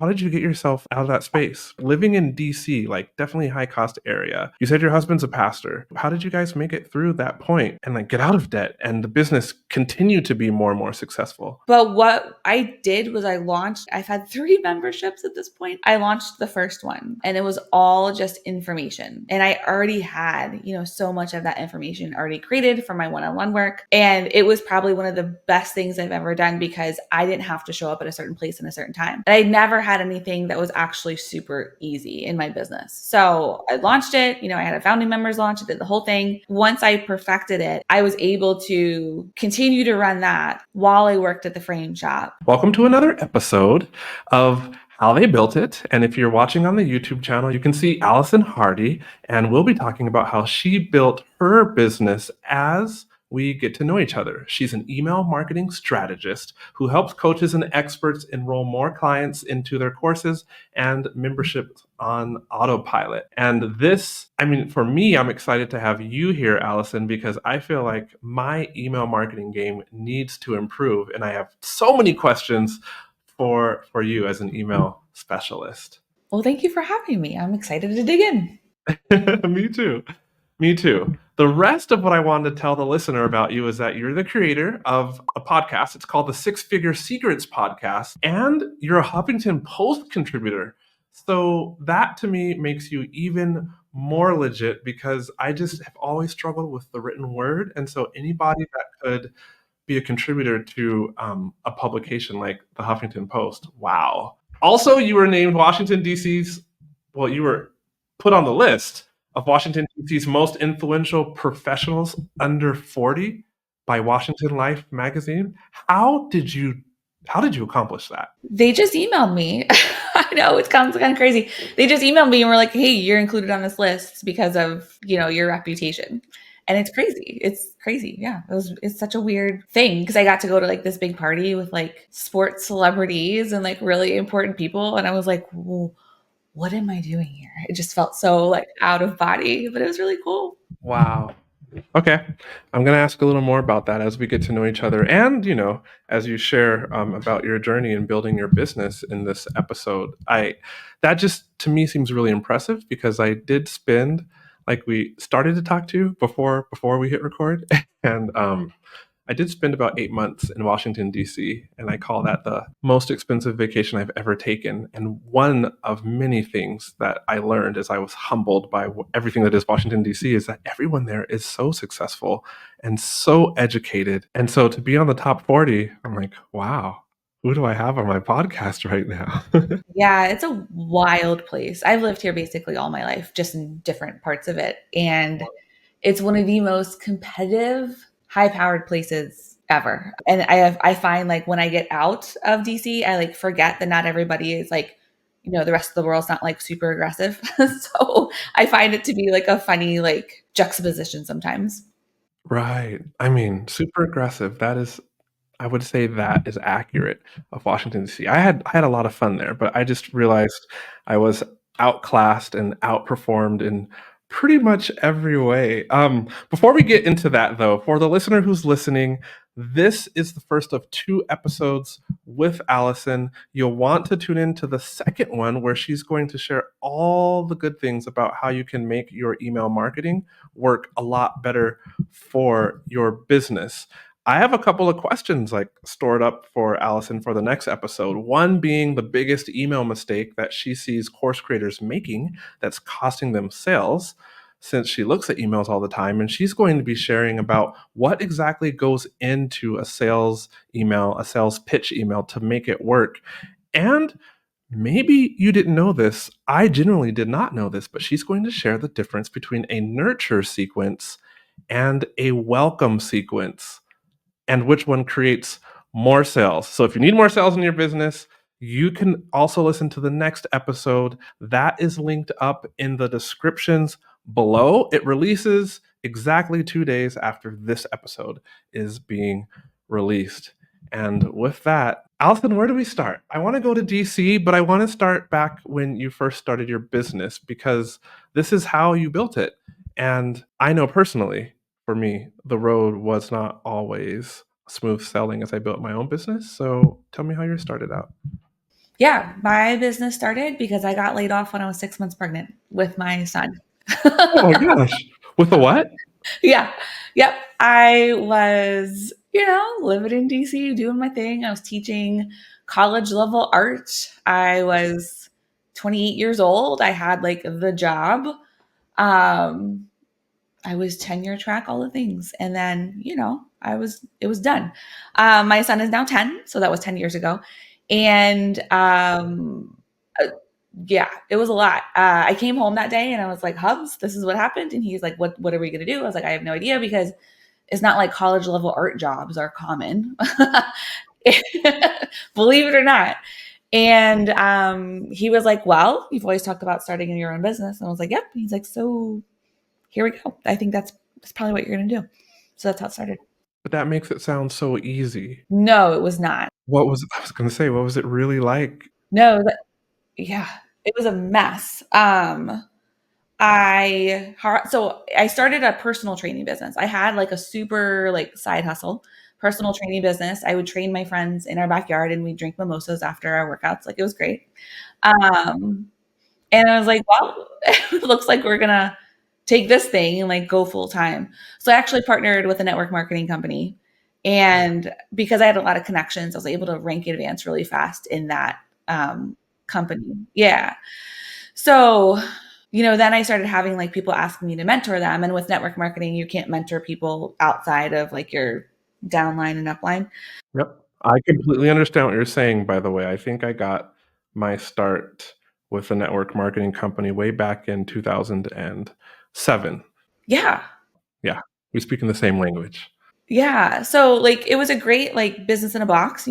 How did you get yourself out of that space? Living in DC, like definitely high cost area. You said your husband's a pastor. How did you guys make it through that point and like get out of debt and the business continue to be more and more successful? But what I did was I've had 3 memberships at this point. I launched the first one and it was all just information. And I already had, so much of that information already created for my one-on-one work. And it was probably one of the best things I've ever done because I didn't have to show up at a certain place in a certain time. And I never had anything that was actually super easy in my business. So I launched it, I had a founding members launch, I did the whole thing. Once I perfected it, I was able to continue to run that while I worked at the frame shop. Welcome to another episode of How They Built It. And if you're watching on the YouTube channel, you can see Allison Hardy, and we'll be talking about how she built her business as we get to know each other. She's an email marketing strategist who helps coaches and experts enroll more clients into their courses and memberships on autopilot. And for me, I'm excited to have you here, Allison, because I feel like my email marketing game needs to improve. And I have so many questions for you as an email specialist. Well, thank you for having me. I'm excited to dig in. Me too. Me too. The rest of what I wanted to tell the listener about you is that you're the creator of a podcast. It's called the Six Figure Secrets Podcast, and you're a Huffington Post contributor. So that to me makes you even more legit because I just have always struggled with the written word. And so anybody that could be a contributor to a publication like the Huffington Post, wow. Also, you were named you were put on the list of Washington, D.C.'s most influential professionals under 40 by Washington Life magazine. How did you accomplish that? They just emailed me. I know it sounds kind of crazy. They just emailed me and were like, "Hey, you're included on this list because of, your reputation." And it's crazy. It's crazy. Yeah. It's such a weird thing because I got to go to like this big party with like sports celebrities and like really important people. And I was like, well, what am I doing here? It just felt so like out of body, but it was really cool. Wow. Okay. I'm going to ask a little more about that as we get to know each other and, as you share about your journey in building your business in this episode. That just to me seems really impressive because I did spend, like we started to talk to before we hit record, and I did spend about 8 months in Washington, D.C., and I call that the most expensive vacation I've ever taken. And one of many things that I learned as I was humbled by everything that is Washington, D.C., is that everyone there is so successful and so educated. And so to be on the top 40, I'm like, wow, who do I have on my podcast right now? Yeah, it's a wild place. I've lived here basically all my life, just in different parts of it. And it's one of the most competitive, high-powered places ever. And I find like when I get out of DC, I like forget that not everybody is like, the rest of the world's not like super aggressive. So I find it to be like a funny like juxtaposition sometimes. Right. Super aggressive. I would say that is accurate of Washington, D.C. I had a lot of fun there, but I just realized I was outclassed and outperformed in pretty much every way. Before we get into that, though, for the listener who's listening, this is the first of 2 episodes with Allison. You'll want to tune in to the second one where she's going to share all the good things about how you can make your email marketing work a lot better for your business. I have a couple of questions like stored up for Allison for the next episode. One being the biggest email mistake that she sees course creators making that's costing them sales, since she looks at emails all the time. And she's going to be sharing about what exactly goes into a sales email, a sales pitch email to make it work. And maybe you didn't know this. I generally did not know this, but she's going to share the difference between a nurture sequence and a welcome sequence, and which one creates more sales. So if you need more sales in your business, you can also listen to the next episode. That is linked up in the descriptions below. It releases exactly 2 days after this episode is being released. And with that, Allison, where do we start? I want to go to DC, but I want to start back when you first started your business because this is how you built it. And I know personally, for me, the road was not always smooth sailing as I built my own business. So tell me how yours started out. Yeah, my business started because I got laid off when I was 6 months pregnant with my son. Oh my gosh. With a what? Yeah. Yep. I was, living in DC, doing my thing. I was teaching college level art. I was 28 years old. I had like the job. Um, I was tenure track, all the things. And then, it was done. My son is now 10. So that was 10 years ago. And uh, yeah, it was a lot. I came home that day and I was like, Hubs, this is what happened. And he's like, what are we going to do? I was like, I have no idea because it's not like college level art jobs are common, believe it or not. And he was like, well, you've always talked about starting your own business. And I was like, yep. He's like, so here we go. I think that's probably what you're going to do. So that's how it started. But that makes it sound so easy. No, it was not. I was gonna say, what was it really like? No, yeah, it was a mess. I started a personal training business. I had like a super like side hustle, personal training business. I would train my friends in our backyard and we'd drink mimosas after our workouts. Like it was great. Um, and I was like, well, it looks like we're gonna take this thing and like go full time. So I actually partnered with a network marketing company. And because I had a lot of connections, I was able to rank advance really fast in that company. Yeah. So, then I started having like people asking me to mentor them. And with network marketing, you can't mentor people outside of like your downline and upline. Yep. I completely understand what you're saying, by the way. I think I got my start with a network marketing company way back in 2007. Yeah. Yeah, we speak in the same language. Yeah. So like it was a great like business in a box,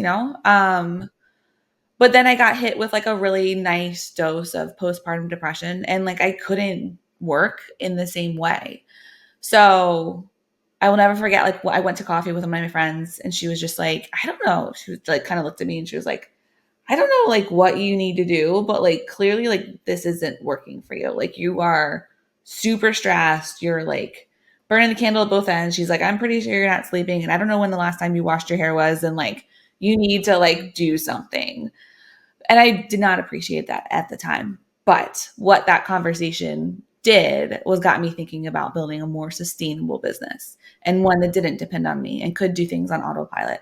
but then I got hit with like a really nice dose of postpartum depression and like I couldn't work in the same way. So I will never forget like I went to coffee with one of my friends and she was just like, I don't know. She was like kind of looked at me and she was like, I don't know like what you need to do, but like clearly like this isn't working for you. Like you are super stressed. You're like burning the candle at both ends. She's like, I'm pretty sure you're not sleeping and I don't know when the last time you washed your hair was and like you need to like do something. And I did not appreciate that at the time. But what that conversation did was got me thinking about building a more sustainable business and one that didn't depend on me and could do things on autopilot.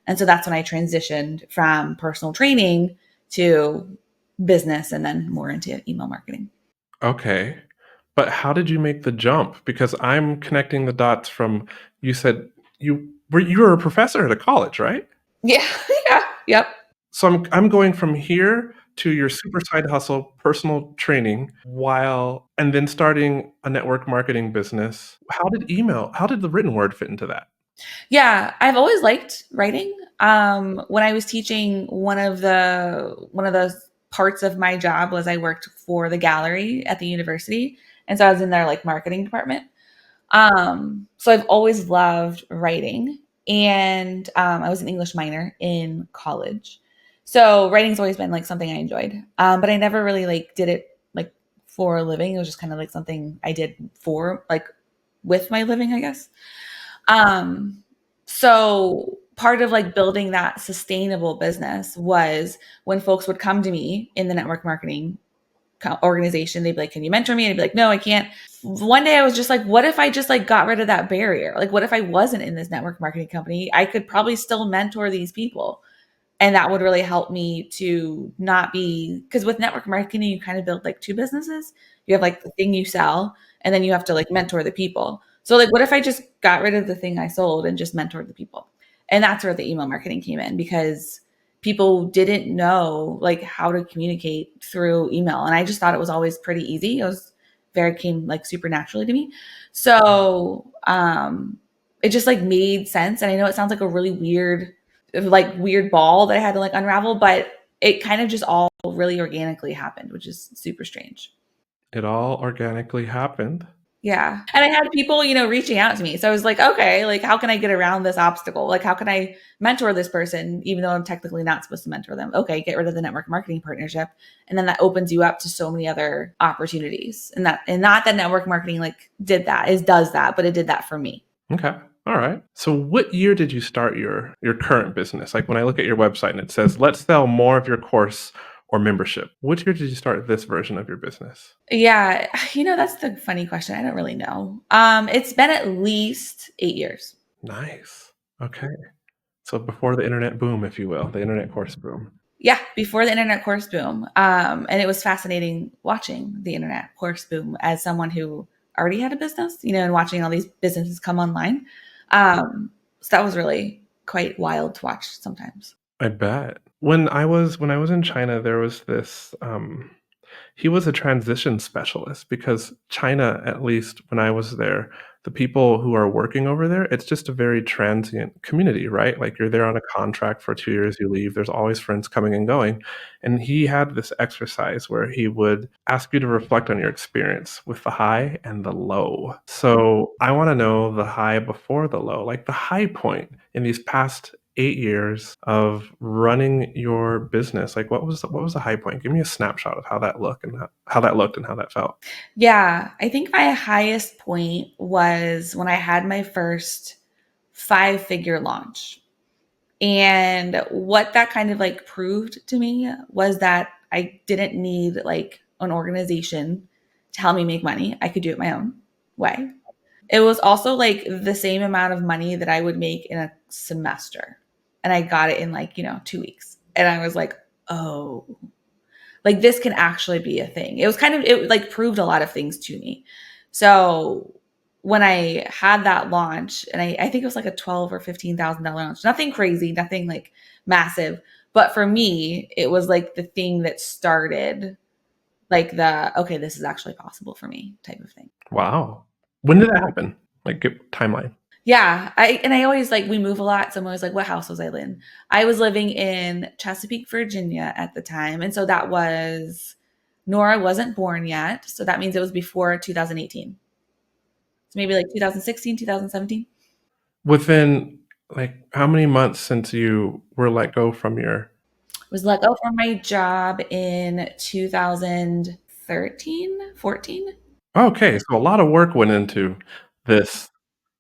And so that's when I transitioned from personal training to business and then more into email marketing. Okay. But how did you make the jump? Because I'm connecting the dots from you said you were a professor at a college, right? Yeah. Yeah. Yep. So I'm going from here to your super side hustle, personal training, while and then starting a network marketing business. How did the written word fit into that? Yeah, I've always liked writing. When I was teaching, one of the parts of my job was I worked for the gallery at the university, and so I was in their like marketing department. So I've always loved writing, and I was an English minor in college, so writing's always been like something I enjoyed. But I never really like did it like for a living. It was just kind of like something I did for like with my living, I guess. Um, so part of like building that sustainable business was when folks would come to me in the network marketing organization, they'd be like, can you mentor me? And I'd be like, no, I can't. One day I was just like, what if I just like got rid of that barrier? Like, what if I wasn't in this network marketing company? I could probably still mentor these people. And that would really help me to not be, because with network marketing, you kind of build like two businesses. You have like the thing you sell, and then you have to like mentor the people. So, like, what if I just got rid of the thing I sold and just mentored the people? And that's where the email marketing came in because people didn't know like how to communicate through email. And I just thought it was always pretty easy. It was very came like super naturally to me. So, it just like made sense. And I know it sounds like a really weird ball that I had to like unravel, but it kind of just all really organically happened, which is super strange. It all organically happened. Yeah. And I had people, reaching out to me. So I was like, okay, like how can I get around this obstacle? Like how can I mentor this person even though I'm technically not supposed to mentor them? Okay, get rid of the network marketing partnership. And then that opens you up to so many other opportunities. And not that network marketing like does that, but it did that for me. Okay. All right. So what year did you start your current business? Like when I look at your website and it says, "Let's sell more of your course," or membership? Which year did you start this version of your business? Yeah, that's the funny question. I don't really know. It's been at least 8 years. Nice. Okay. So before the internet boom, if you will, the internet course boom. Yeah, before the internet course boom. And it was fascinating watching the internet course boom as someone who already had a business, and watching all these businesses come online. So that was really quite wild to watch sometimes. I bet. When I was in China, there was this, he was a transition specialist because China, at least when I was there, the people who are working over there, it's just a very transient community, right? Like, you're there on a contract for 2 years, you leave, there's always friends coming and going, and he had this exercise where he would ask you to reflect on your experience with the high and the low. So, I wanna know the high before the low, like the high point in these past 8 years of running your business. Like, what was the high point? Give me a snapshot of how that looked and how that looked and how that felt. Yeah, I think my highest point was when I had my first 5-figure launch. And what that kind of like proved to me was that I didn't need like an organization to help me make money. I could do it my own way. It was also like the same amount of money that I would make in a semester. And I got it in like, 2 weeks. And I was like, oh, like this can actually be a thing. It like proved a lot of things to me. So when I had that launch, and I think it was like a 12 or $15,000 launch, nothing crazy, nothing like massive. But for me, it was like the thing that started like okay, this is actually possible for me type of thing. Wow. When did that happen? Like, give timeline. Yeah, I always like we move a lot, so I'm always like, what house was I in? I was living in Chesapeake, Virginia at the time, and so that was Nora wasn't born yet, so that means it was before 2018. So maybe like 2016, 2017. Within, like, how many months since you were let go from your Was let go from my job in 2013, 14. Okay, so a lot of work went into this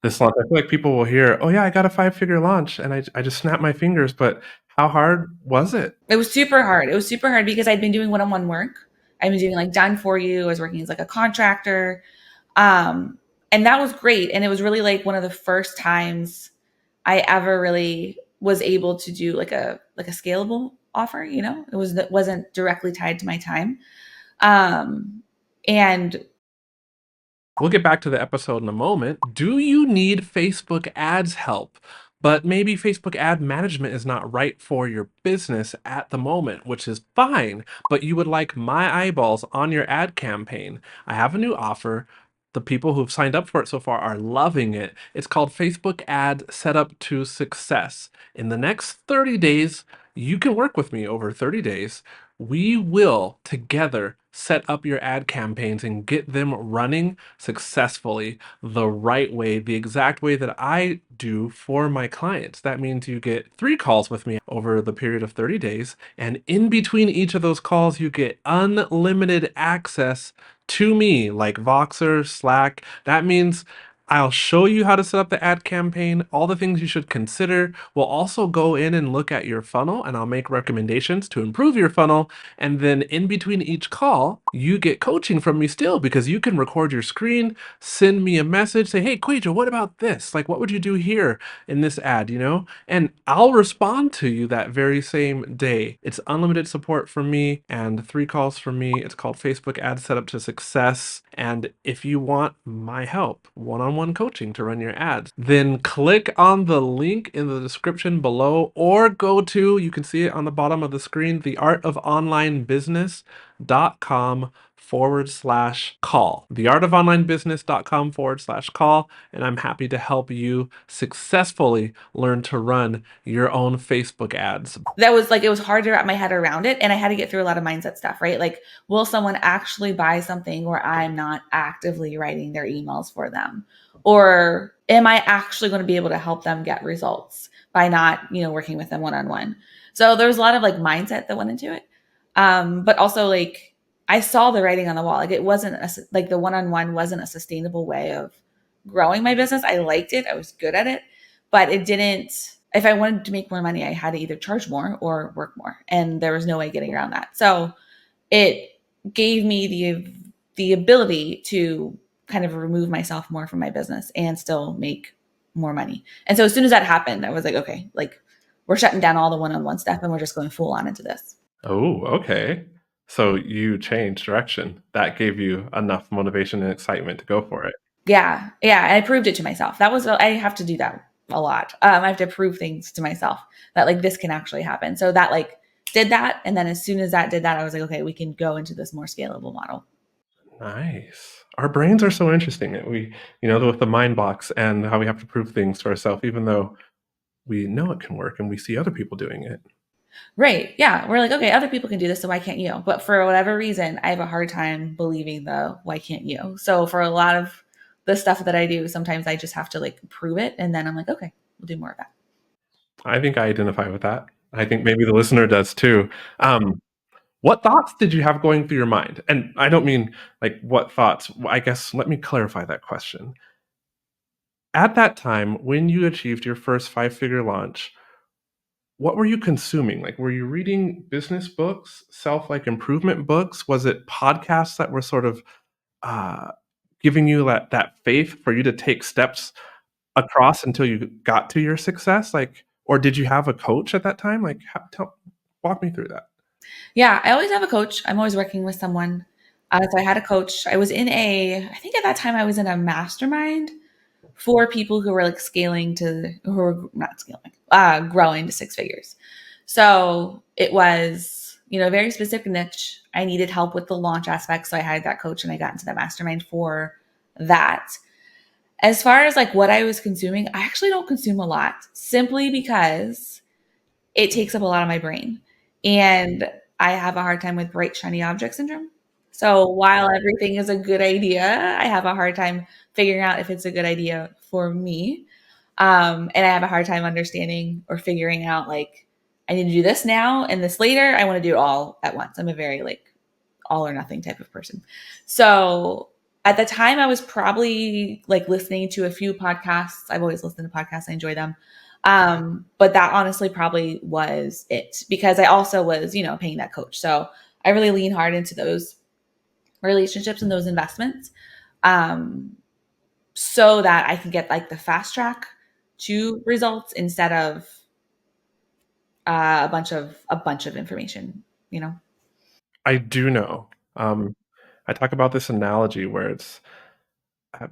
this launch. I feel like people will hear, "Oh, yeah, I got a five-figure launch, and I just snapped my fingers," but how hard was it? It was super hard. It was super hard because I'd been doing one-on-one work. I've been doing like done for you. I was working as like a contractor. Um, and that was great. And it was really like one of the first times I ever really was able to do like a scalable offer, It wasn't directly tied to my time. Um, and We'll get back to the episode in a moment. Do you need Facebook ads help? But maybe Facebook ad management is not right for your business at the moment, which is fine. But you would like my eyeballs on your ad campaign. I have a new offer. The people who've signed up for it so far are loving it. It's called Facebook Ad Setup to Success. In the next 30 days, you can work with me over 30 days. We will together set up your ad campaigns and get them running successfully the right way, the exact way that I do for my clients. That means you get 3 calls with me over the period of 30 days, and in between each of those calls, you get unlimited access to me, like Voxer, Slack. That means I'll show you how to set up the ad campaign, all the things you should consider. We'll also go in and look at your funnel, and I'll make recommendations to improve your funnel. And then in between each call, you get coaching from me still, because you can record your screen, send me a message, say, "Hey, QUÄY.jo, what about this? Like, what would you do here in this ad?" And I'll respond to you that very same day. It's unlimited support from me and 3 calls from me. It's called Facebook Ad Setup to Success. And if you want my help, one-on-one coaching to run your ads, then click on the link in the description below, or go to, you can see it on the bottom of the screen, theartofonlinebusiness.com/call. Theartofonlinebusiness.com/call. And I'm happy to help you successfully learn to run your own Facebook ads. that was like it was hard to wrap my head around it, and I had to get through a lot of mindset stuff, right? Like, will someone actually buy something where I'm not actively writing their emails for them, or am I actually going to be able to help them get results by not working with them one-on-one? So there was a lot of like mindset that went into it, but also like I saw the writing on the wall. Like, it wasn't like the one-on-one wasn't a sustainable way of growing my business. I liked it, I was good at it, but it didn't if I wanted to make more money, I had to either charge more or work more. And there was no way getting around that. So it gave me the ability to kind of remove myself more from my business and still make more money. And so as soon as that happened, I was like, okay, like we're shutting down all the one-on-one stuff and we're just going full on into this. Oh, okay. So you changed direction. That gave you enough motivation and excitement to go for it. Yeah. Yeah. And I proved it to myself. I have to do that a lot. I have to prove things to myself that like this can actually happen. So that like did that. And then as soon as that did that, I was like, okay, we can go into this more scalable model. Nice. Our brains are so interesting. With the mind box and how we have to prove things to ourselves, even though we know it can work and we see other people doing it. Right. Yeah. We're like, okay, other people can do this, so why can't you? But for whatever reason, I have a hard time believing the why can't you? So for a lot of the stuff that I do, sometimes I just have to like prove it. And then I'm like, okay, we'll do more of that. I think I identify with that. I think maybe the listener does too. What thoughts did you have going through your mind? And I don't mean like what thoughts. I guess let me clarify that question. At that time, when you achieved your first five-figure launch, what were you consuming? Like, were you reading business books, like improvement books? Was it podcasts that were sort of uh, giving you that faith for you to take steps across until you got to your success? Like, or did you have a coach at that time? Like, walk me through that. Yeah, I always have a coach. I'm always working with someone. So I had a coach. I think at that time I was in a mastermind for people who were like who were not scaling, growing to six figures. So it was, a very specific niche. I needed help with the launch aspect. So I hired that coach and I got into the mastermind for that. As far as like what I was consuming, I actually don't consume a lot simply because it takes up a lot of my brain. And I have a hard time with bright, shiny object syndrome. So while everything is a good idea, I have a hard time figuring out if it's a good idea for me. And I have a hard time understanding or figuring out like, I need to do this now and this later. I want to do it all at once. I'm a very like all or nothing type of person. So at the time, I was probably like listening to a few podcasts. I've always listened to podcasts. I enjoy them. But that honestly probably was it because I also was, paying that coach. So I really lean hard into those relationships and those investments so that I can get like the fast track to results instead of a bunch of information, you know? I do know. Um, I talk about this analogy where it's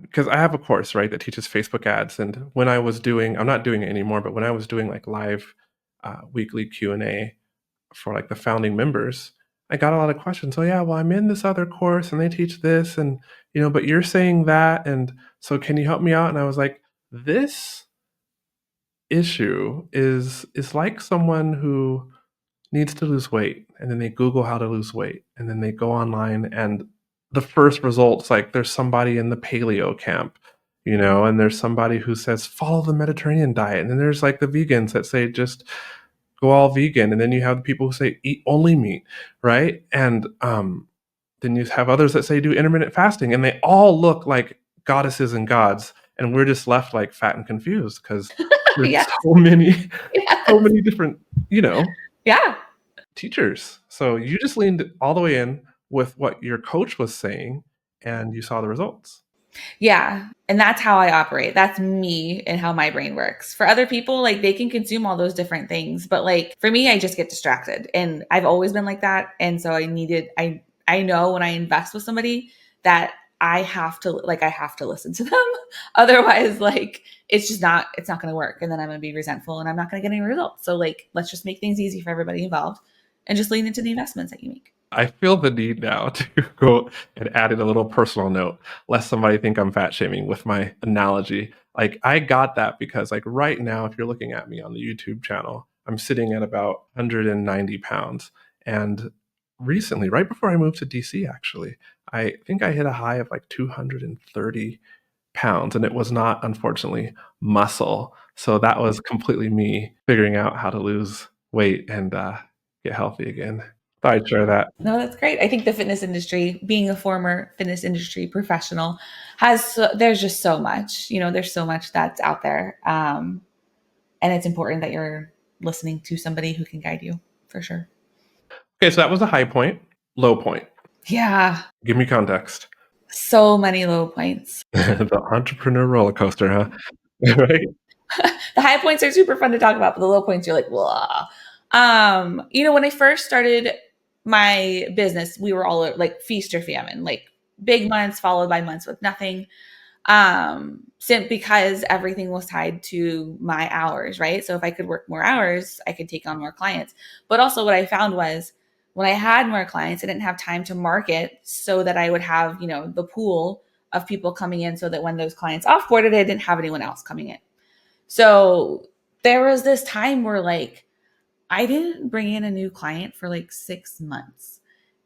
because I have a course, right, that teaches Facebook ads, and when I'm not doing it anymore, but when I was doing like live weekly Q&A for like the founding members, I got a lot of questions. Oh yeah, well I'm in this other course and they teach this, and but you're saying that, and so can you help me out? And I was like, this issue is like someone who needs to lose weight and then they Google how to lose weight and then they go online and the first results, like there's somebody in the paleo camp, and there's somebody who says follow the Mediterranean diet, and then there's like the vegans that say just go all vegan, and then you have the people who say eat only meat, right? And then you have others that say do intermittent fasting, and they all look like goddesses and gods, and we're just left like fat and confused because there's Yeah. so many so Yes. many different Yeah. teachers. So you just leaned all the way in with what your coach was saying and you saw the results. Yeah. And that's how I operate. That's me and how my brain works. For other people, like they can consume all those different things. But like for me, I just get distracted. And I've always been like that. And so I know when I invest with somebody that I have to listen to them. Otherwise, like it's not gonna work. And then I'm gonna be resentful and I'm not gonna get any results. So like let's just make things easy for everybody involved and just lean into the investments that you make. I feel the need now to go and add in a little personal note, lest somebody think I'm fat shaming with my analogy. Like I got that because like right now, if you're looking at me on the YouTube channel, I'm sitting at about 190 pounds. And recently, right before I moved to DC, actually, I think I hit a high of like 230 pounds, and it was not, unfortunately, muscle. So that was completely me figuring out how to lose weight and get healthy again. Thought I'd share that. No, that's great. I think the fitness industry, being a former fitness industry professional, there's just so much, there's so much that's out there. And it's important that you're listening to somebody who can guide you for sure. Okay, so that was a high point, low point. Yeah. Give me context. So many low points. The entrepreneur roller coaster, huh? Right? The high points are super fun to talk about, but the low points you're like, blah. When I first started my business, we were all like feast or famine, like big months followed by months with nothing. Because everything was tied to my hours, right? So if I could work more hours, I could take on more clients. But also what I found was when I had more clients, I didn't have time to market so that I would have, the pool of people coming in so that when those clients offboarded, I didn't have anyone else coming in. So there was this time where like I didn't bring in a new client for like 6 months.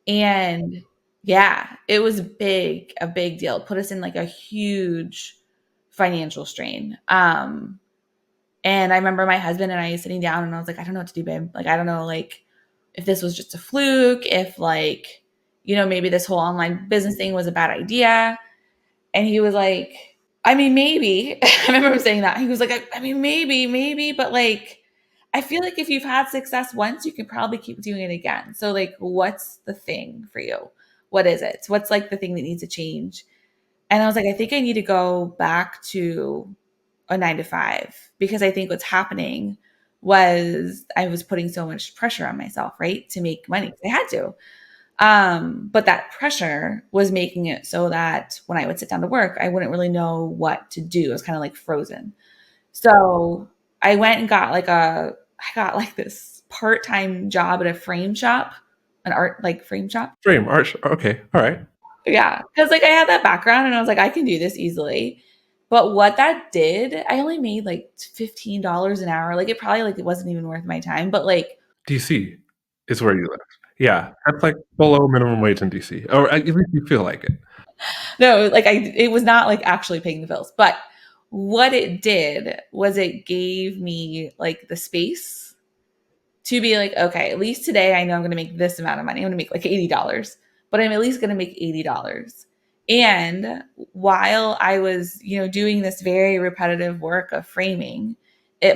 And yeah, it was a big deal. It put us in like a huge financial strain. And I remember my husband and I sitting down and I was like, I don't know what to do, babe. Like, I don't know, like, if this was just a fluke, if like, maybe this whole online business thing was a bad idea. And he was like, I mean, maybe. I remember him saying that. He was like, I mean, maybe, but like, I feel like if you've had success once, you can probably keep doing it again. So, like, what's the thing for you? What is it? What's like the thing that needs to change? And I was like, I think I need to go back to a 9 to 5 because I think what's happening was I was putting so much pressure on myself, right, to make money. I had to. But that pressure was making it so that when I would sit down to work, I wouldn't really know what to do. It was kind of like frozen. So I went and I got like this part-time job at a frame shop, an art like frame shop. Frame, arch. Okay, all right. Yeah. Cause like I had that background and I was like, I can do this easily. But what that did, I only made like $15 an hour. Like it probably like it wasn't even worth my time, but like DC is where you live. Yeah, that's like below minimum wage in DC, or at least you feel like it. no, like it was not like actually paying the bills. But what it did was it gave me like the space to be like, okay, at least today I know I'm going to make this amount of money. I'm going to make like $80, but I'm at least going to make $80. And while I was, doing this very repetitive work of framing,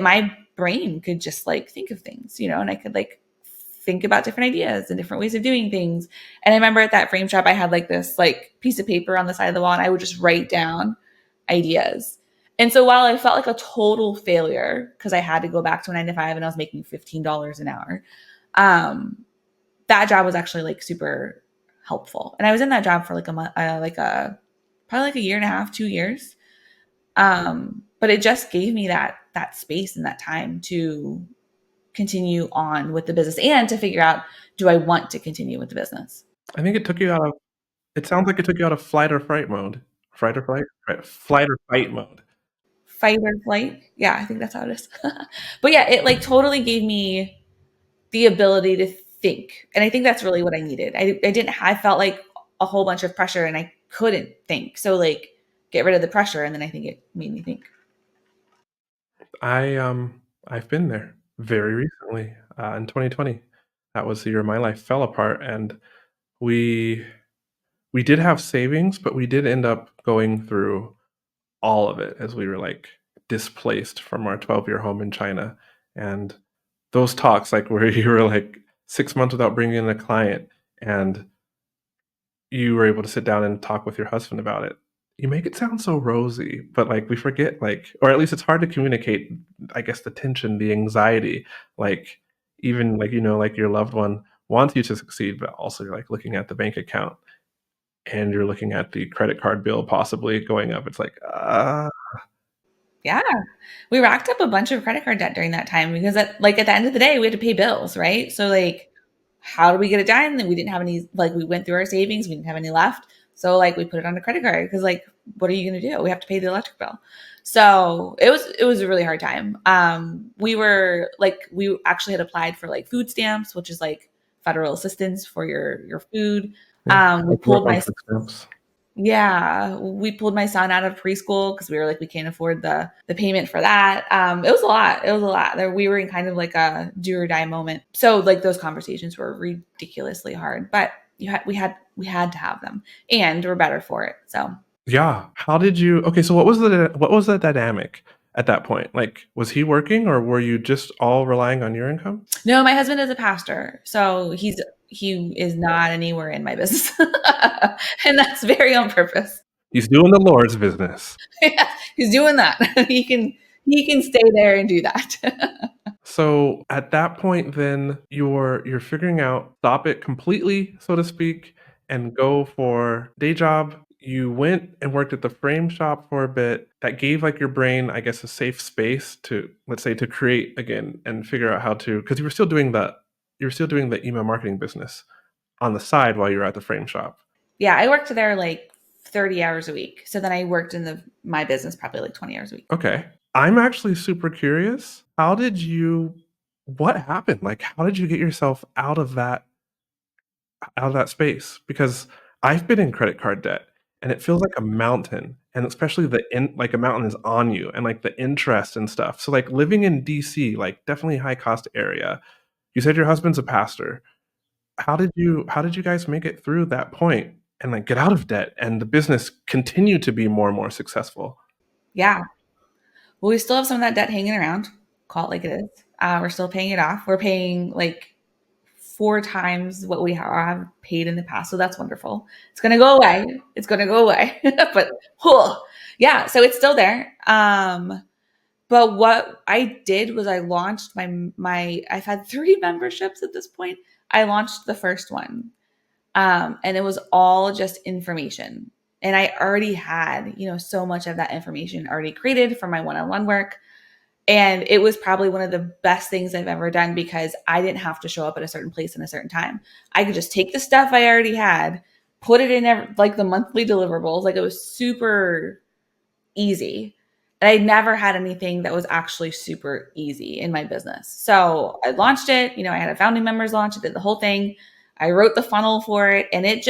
my brain could just like think of things, and I could like think about different ideas and different ways of doing things. And I remember at that frame shop, I had like this like piece of paper on the side of the wall and I would just write down ideas. And so while I felt like a total failure because I had to go back to a 9 to 5 and I was making $15 an hour, that job was actually like super helpful. And I was in that job for like a month, probably like a year and a half, 2 years. But it just gave me that space and that time to continue on with the business and to figure out, do I want to continue with the business? I think it took you out of. It sounds like it took you out of flight or fright mode. Fight or flight? Right. Flight or fight mode. Fight or flight. Yeah, I think that's how it is. But yeah, it like totally gave me the ability to think. And I think that's really what I needed. I felt like a whole bunch of pressure and I couldn't think. So like get rid of the pressure. And then I think it made me think. I've been there very recently, in 2020. That was the year my life fell apart, and we we did have savings, but we did end up going through all of it as we were, like, displaced from our 12-year home in China, and those talks, like, where you were, like, 6 months without bringing in a client, and you were able to sit down and talk with your husband about it. You make it sound so rosy, but, like, we forget, like, or at least it's hard to communicate, I guess, the tension, the anxiety, like, even, like, like, your loved one wants you to succeed, but also you're, like, looking at the bank account, and you're looking at the credit card bill possibly going up. It's like, Yeah. We racked up a bunch of credit card debt during that time because at the end of the day, we had to pay bills, right? So like how do we get it done? And we didn't have any, like we went through our savings, we didn't have any left. So like we put it on a credit card because like what are you gonna do? We have to pay the electric bill. So it was a really hard time. We actually had applied for like food stamps, which is like federal assistance for your food. yeah, We I grew up pulled on my food stamps. Yeah, we pulled my son out of preschool because we were like, we can't afford the payment for that. It was a lot. It was a lot. We were in kind of like a do or die moment. So like those conversations were ridiculously hard, but we had to have them, and we're better for it. So Yeah. How did you Okay, so what was the dynamic? at that point? Like, was he working or were you just all relying on your income? No, my husband is a pastor, so he is not anywhere in my business, and that's very on purpose. He's doing the Lord's business. Yeah, he's doing that. He can stay there and do that. So at that point, then you're figuring out stop it completely, so to speak, and go for day job. You went and worked at the frame shop for a bit. That gave like your brain, I guess, a safe space to, let's say, to create again and figure out how to, because you were still doing the email marketing business on the side while you were at the frame shop. Yeah, I worked there like 30 hours a week. So then I worked in my business probably like 20 hours a week. Okay. I'm actually super curious. What happened? Like, how did you get yourself out of that space? Because I've been in credit card debt and it feels like a mountain. And especially like a mountain is on you and like the interest and stuff. So like living in DC, like definitely high cost area. You said your husband's a pastor. How did you guys make it through that point and like get out of debt and the business continue to be more and more successful? Yeah. Well, we still have some of that debt hanging around. Call it like it is. We're still paying it off. We're paying like 4 times what we have paid in the past. So that's wonderful. It's going to go away. It's going to go away. But yeah, so it's still there. But what I did was I launched I've had 3 memberships at this point. I launched the first one. And it was all just information. And I already had, so much of that information already created for my one-on-one work. And it was probably one of the best things I've ever done because I didn't have to show up at a certain place in a certain time. I could just take the stuff I already had, put it in like the monthly deliverables. Like it was super easy. And I never had anything that was actually super easy in my business. So I launched it. I had a founding members launch. I did the whole thing. I wrote the funnel for it and it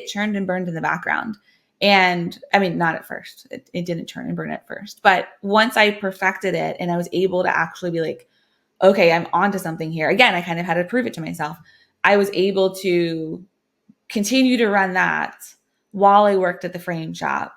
churned and burned in the background. And I mean, not at first. It didn't churn and burn at first. But once I perfected it and I was able to actually be like, okay, I'm onto something here. Again, I kind of had to prove it to myself. I was able to continue to run that while I worked at the frame shop.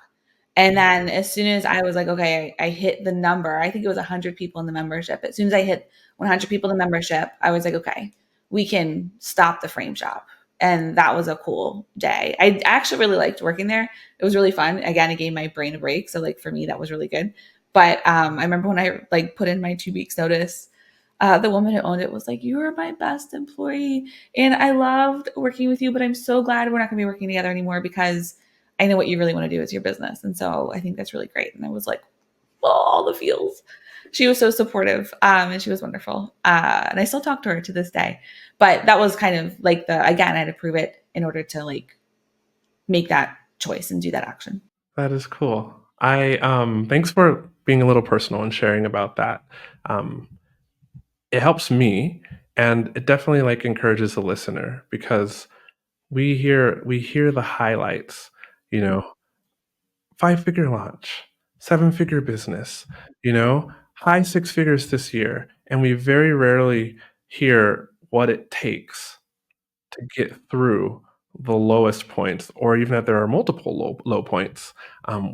And then as soon as I was like, okay, I hit the number, I think it was 100 people in the membership. As soon as I hit 100 people in the membership, I was like, okay, we can stop the frame shop. And that was a cool day. I actually really liked working there. It was really fun. Again, it gave my brain a break. So like for me, that was really good. But I remember when I like put in my 2 weeks notice, the woman who owned it was like, "You are my best employee, and I loved working with you, but I'm so glad we're not going to be working together anymore because I know what you really want to do is your business." And so I think that's really great. And I was like, "Oh, all the feels." She was so supportive, and she was wonderful. And I still talk to her to this day. But that was kind of like again, I had to prove it in order to like make that choice and do that action. That is cool. Thanks for being a little personal and sharing about that. Um, it helps me and it definitely like encourages the listener because we hear the highlights, you know, 5-figure launch, 7-figure business, high 6 figures this year, and we very rarely hear what it takes to get through the lowest points, or even if there are multiple low points.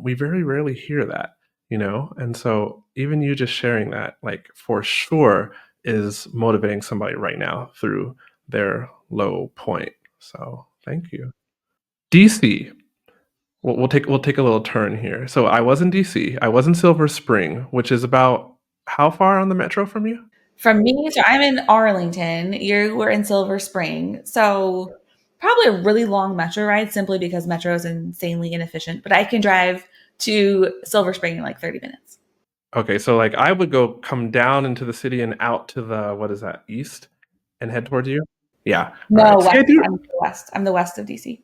We very rarely hear that. And so even you just sharing that, like for sure, is motivating somebody right now through their low point. So thank you. DC. We'll take a little turn here. So I was in DC. I was in Silver Spring, which is about how far on the metro from you? From me, so I'm in Arlington. You were in Silver Spring. So probably a really long metro ride simply because metro is insanely inefficient. But I can drive to Silver Spring in like 30 minutes. Okay, so like I would go come down into the city and out to the what is that, east and head towards you? Yeah. All No, right. See, west. I do. I'm the west. I'm the west of DC.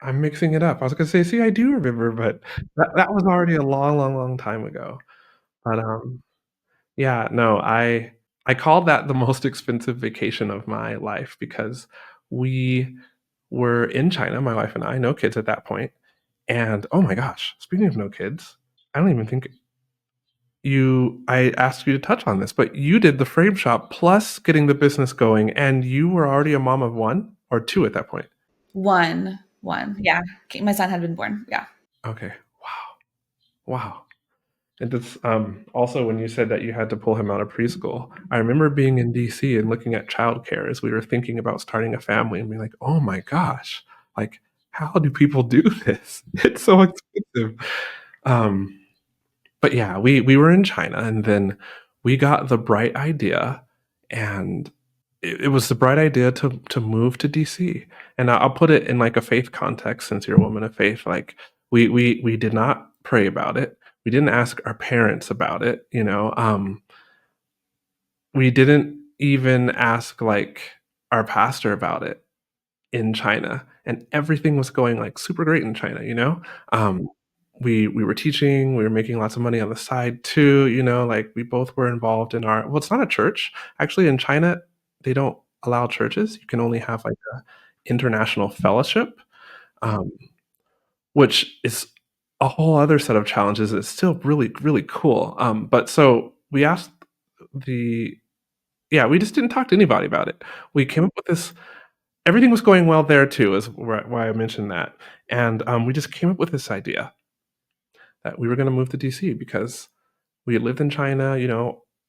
I'm mixing it up. I was gonna say, see, I do remember, but that was already a long, long, long time ago. But yeah, no, I called that the most expensive vacation of my life because we were in China, my wife and I, no kids at that point. And oh my gosh, speaking of no kids, I don't even think I asked you to touch on this, but you did the frame shop plus getting the business going, and you were already a mom of 1 or 2 at that point? One. Yeah. Okay, my son had been born. Yeah. Okay. Wow. Wow. And it's also when you said that you had to pull him out of preschool. I remember being in DC and looking at childcare as we were thinking about starting a family and being like, oh my gosh, like how do people do this? It's so expensive. Um, but yeah, we were in China, and then we got the bright idea, and it was the bright idea to move to DC. And I'll put it in like a faith context, since you're a woman of faith. Like we did not pray about it. We didn't ask our parents about it. We didn't even ask like our pastor about it in China, and everything was going like super great in China. Um, we were teaching, we were making lots of money on the side too. Like we both were involved in our, well, it's not a church actually in China. They don't allow churches. You can only have like a international fellowship, um, which is a whole other set of challenges. It's still really really cool. But so we asked the yeah, we just didn't talk to anybody about it. We came up with this. Everything was going well there too, is why I mentioned that. And we just came up with this idea that we were going to move to DC because we had lived in China,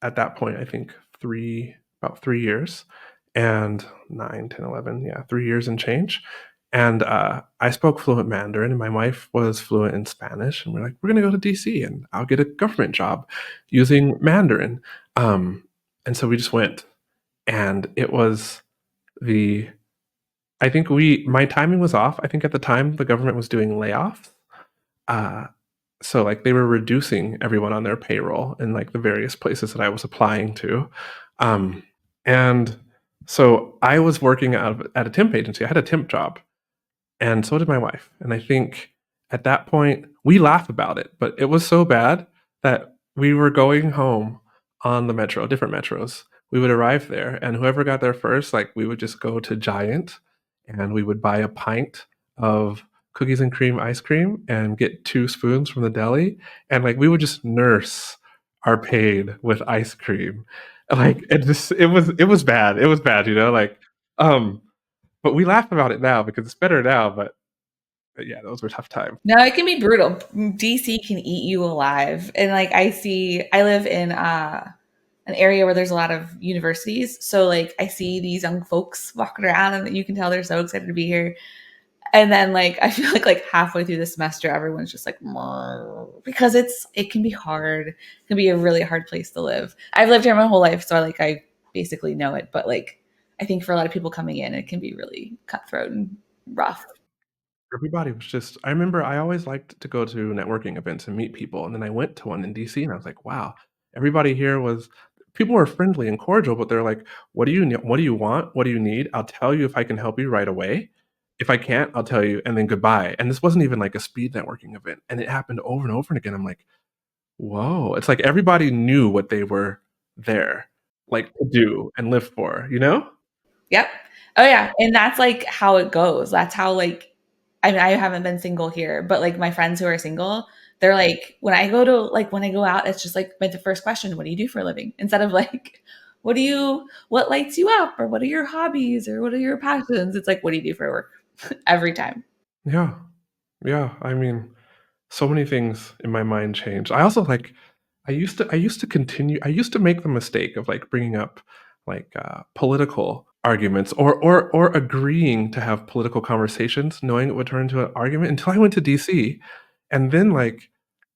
at that point, I think about 3 years, and 9, 10, 11, yeah, 3 years and change. And I spoke fluent Mandarin, and my wife was fluent in Spanish. And we're like, we're going to go to DC and I'll get a government job using Mandarin. And so we just went. And it was the I think my timing was off. I think at the time the government was doing layoffs. Uh, so like they were reducing everyone on their payroll in like the various places that I was applying to. Um, and so I was working at a temp agency. I had a temp job, and so did my wife. And I think at that point we laugh about it, but it was so bad that we were going home on the metro, different metros. We would arrive there, and whoever got there first, like we would just go to Giant, and we would buy a pint of cookies and cream ice cream and get 2 spoons from the deli, and like we would just nurse our pain with ice cream. Like it was bad. It was bad, like um but we laugh about it now because it's better now. But yeah, those were tough times. No, it can be brutal. DC can eat you alive. And like I live in an area where there's a lot of universities. So like I see these young folks walking around and you can tell they're so excited to be here. And then like I feel like halfway through the semester everyone's just like because it can be hard. It can be a really hard place to live. I've lived here my whole life, so I basically know it, but like I think for a lot of people coming in it can be really cutthroat and rough. Everybody was just, I remember I always liked to go to networking events and meet people. And then I went to one in DC and I was like, wow, everybody here people were friendly and cordial, but they're like, what do you want? What do you need? I'll tell you if I can help you right away. If I can't, I'll tell you, and then goodbye. And this wasn't even like a speed networking event. And it happened over and over and again. I'm like, whoa. It's like everybody knew what they were there, like to do and live for, you know? Yep. Oh yeah, and that's like how it goes. That's how like I mean I haven't been single here, but like my friends who are single, they're like when I go out, it's just like the first question, what do you do for a living? Instead of like what lights you up or what are your hobbies or what are your passions? It's like what do you do for work? Every time. Yeah. Yeah. I mean, so many things in my mind changed. I also like I used to make the mistake of like bringing up like political arguments or agreeing to have political conversations, knowing it would turn into an argument until I went to DC. And then like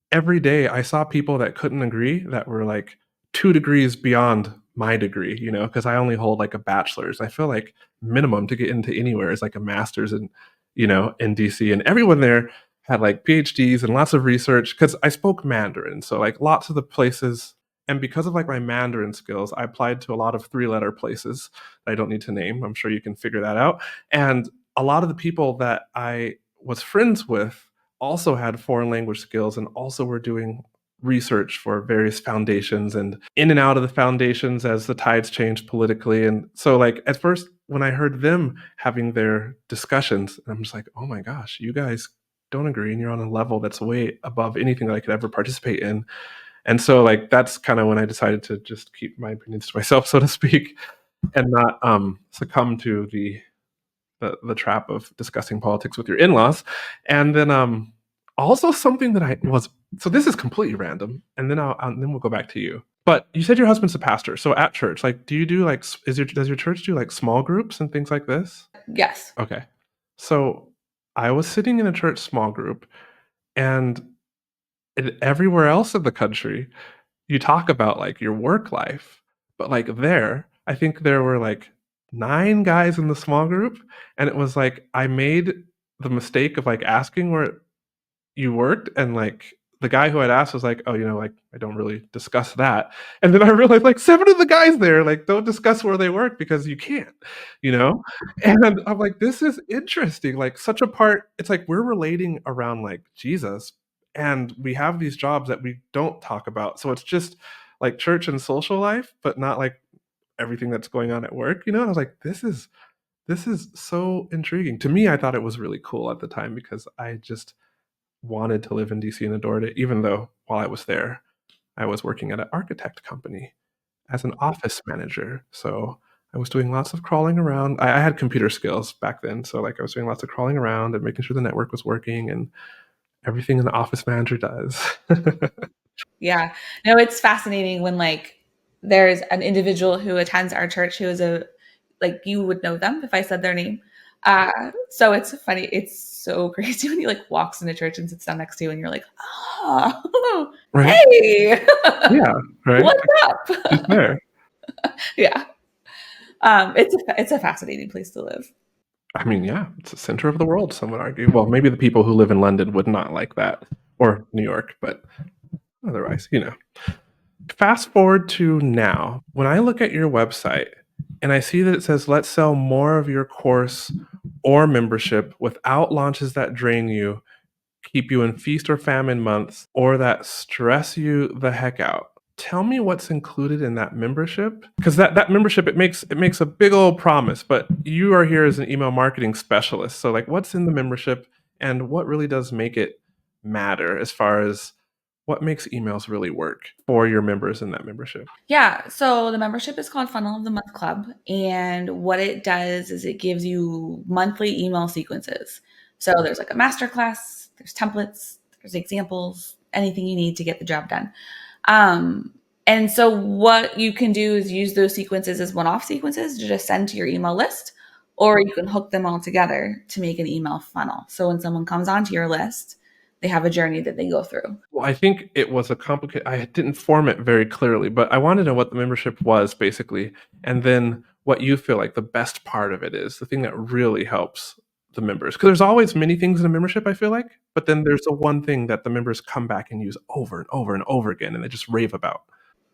every day I saw people that couldn't agree that were like 2 degrees beyond my degree, because I only hold like a bachelor's. I feel like minimum to get into anywhere is like a master's in DC. And everyone there had like PhDs and lots of research because I spoke Mandarin. So like lots of the places, and because of like my Mandarin skills, I applied to a lot of 3-letter places that I don't need to name. I'm sure you can figure that out. And a lot of the people that I was friends with also had foreign language skills and also were doing research for various foundations and in and out of the foundations as the tides changed politically. And so like at first when I heard them having their discussions, I'm just like, oh my gosh, you guys don't agree and you're on a level that's way above anything that I could ever participate in. And so like that's kind of when I decided to just keep my opinions to myself, so to speak, and not succumb to the trap of discussing politics with your in-laws. And then also something that I was So this is completely random, and then we'll go back to you. But you said your husband's a pastor, so at church, like, do you do like does your church do like small groups and things like this? Yes. Okay, so I was sitting in a church small group, and everywhere else in the country, you talk about like your work life, but like there, I think there were like 9 guys in the small group, and it was like I made the mistake of like asking where you worked, and like the guy who had asked was like, oh, like I don't really discuss that. And then I realized like 7 of the guys there like don't discuss where they work because you can't, you know. And I'm like, this is interesting, like such a part. It's like we're relating around like Jesus, and we have these jobs that we don't talk about, so it's just like church and social life, but not like everything that's going on at work, and I was like, this is so intriguing to me. I thought it was really cool at the time because I just wanted to live in DC and adored it, even though while I was there, I was working at an architect company as an office manager. So I was doing lots of crawling around. I had computer skills back then. So like I was doing lots of crawling around and making sure the network was working and everything an office manager does. Yeah. No, it's fascinating when like there's an individual who attends our church who is a like you would know them if I said their name. So it's funny. It's so crazy when he like walks into church and sits down next to you and you're like, oh, Right? hey, Yeah. Right. what's up? Just there. Yeah. It's a fascinating place to live. I mean, yeah, it's the center of the world, some would argue. Well, maybe the people who live in London would not like that, or New York, but otherwise. Fast forward to now. When I look at your website and I see that it says, let's sell more of your course or membership without launches that drain you, keep you in feast or famine months, or that stress you the heck out. Tell me what's included in that membership, because that membership, it makes a big old promise, but you are here as an email marketing specialist. So like, what's in the membership, and what really does make it matter as far as what makes emails really work for your members in that membership? Yeah. So the membership is called Funnel of the Month Club. And what it does is it gives you monthly email sequences. So there's like a masterclass, there's templates, there's examples, anything you need to get the job done. And so what you can do is use those sequences as one-off sequences to just send to your email list, or you can hook them all together to make an email funnel. So when someone comes onto your list, they have a journey that they go through. Well, I think it was a complicated. I didn't form it very clearly, but I want to know what the membership was basically, and then what you feel like the best part of it is, the thing that really helps the members. Because there's always many things in a membership, I feel like, but then there's the one thing that the members come back and use over and over and over again, and they just rave about.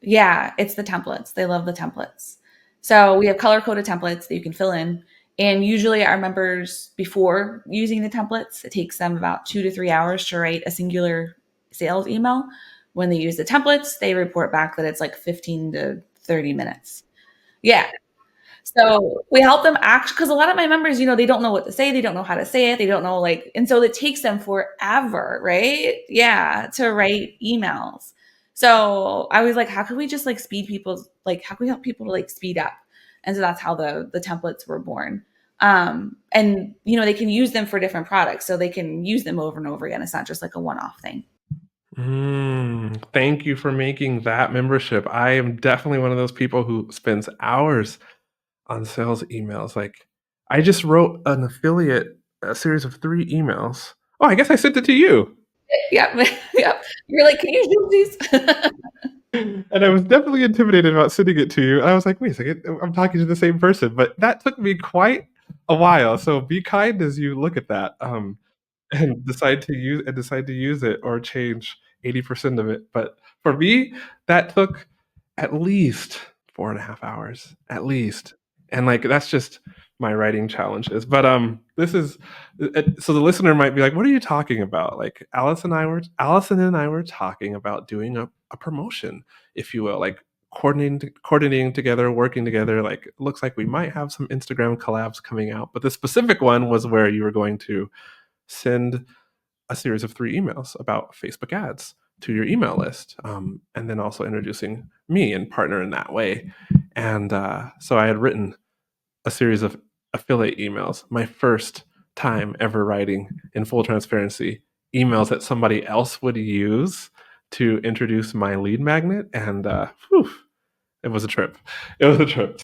Yeah, it's the templates. They love the templates. So we have color coded templates that you can fill in. And usually our members, before using the templates, it takes them about 2 to 3 hours to write a singular sales email. When they use the templates, they report back that it's like 15 to 30 minutes. Yeah. So we help them act because a lot of my members, they don't know what to say. They don't know how to say it. They don't know and so it takes them forever, right? Yeah, to write emails. So I was like, how can we just like speed people's how can we help people to like speed up? And so that's how the templates were born. And they can use them for different products, so they can use them over and over again. It's not just like a one-off thing. Thank you for making that membership. I am definitely one of those people who spends hours on sales emails. Like, I just wrote an affiliate a series of 3 emails. Oh, I guess I sent it to you. Yep. Yep. You're like, can you use these? And I was definitely intimidated about sending it to you. I was like, wait a second, I'm talking to the same person. But that took me quite a while. So be kind as you look at that, and decide to use it or change 80% of it. But for me, that took at least 4.5 hours, at least. And like that's just my writing challenges. But this is so the listener might be like, what are you talking about? Like Allison and I were talking about doing a promotion, if you will, like coordinating together, working together. Like, looks like we might have some Instagram collabs coming out. But the specific one was where you were going to send a series of 3 emails about Facebook ads to your email list, and then also introducing me and partner in that way. And so I had written a series of affiliate emails, my first time ever writing, in full transparency, emails that somebody else would use to introduce my lead magnet, and whew, it was a trip. It was a trip.